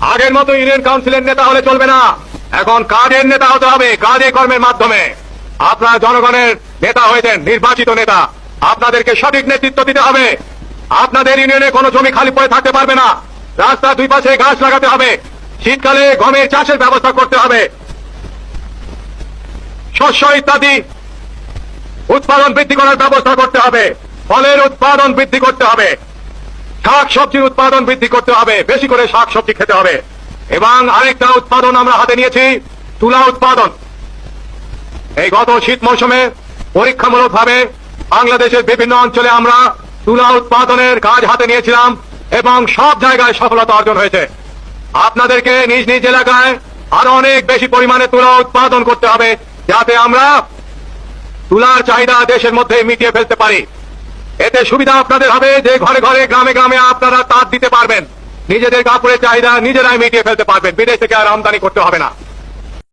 আগের মতো ইউনিয়ন কাউন্সিলের নেতা হলে চলবে না, এখন কাজের নেতা হতে হবে, কাজে কর্মের মাধ্যমে। আপনারা জনগণের নেতা হয়েছেন, নির্বাচিত নেতা, আপনাদেরকে সঠিক নেতৃত্ব দিতে হবে। আপনাদের ইউনিয়নে কোনো জমি খালি পড়ে থাকতে পারবে না, রাস্তার দুই পাশে গাছ লাগাতে হবে, শীতকালে গমের চাষের ব্যবস্থা করতে হবে, শস্য ইত্যাদি উৎপাদন বৃদ্ধি করার ব্যবস্থা করতে হবে, ফলের উৎপাদন বৃদ্ধি করতে হবে, শাক সবজির উৎপাদন বৃদ্ধি করতে হবে, বেশি করে শাক সবজি খেতে হবে। এবং আরেকটা উৎপাদন আমরা হাতে নিয়েছি, তুলা উৎপাদন। এই গত শীত মৌসুমে পরীক্ষামূলকভাবে বাংলাদেশের বিভিন্ন অঞ্চলে আমরা তুলা উৎপাদনের কাজ হাতে নিয়েছিলাম এবং সব জায়গায় সফলতা অর্জন হয়েছে। আপনাদেরকে নিজ নিজ এলাকায় আরো অনেক বেশি পরিমাণে তুলা উৎপাদন করতে হবে, যাতে আমরা তুলার চাহিদা দেশের মধ্যে মিটিয়ে ফেলতে পারি। এতে সুবিধা আপনাদের হবে যে ঘরে ঘরে গ্রামে গ্রামে আপনারা তাঁত দিতে পারবেন, নিজেদের কাপড়ের চাহিদা নিজেরাই মিটিয়ে ফেলতে পারবেন, বিদেশ থেকে আর আমদানি করতে হবে না।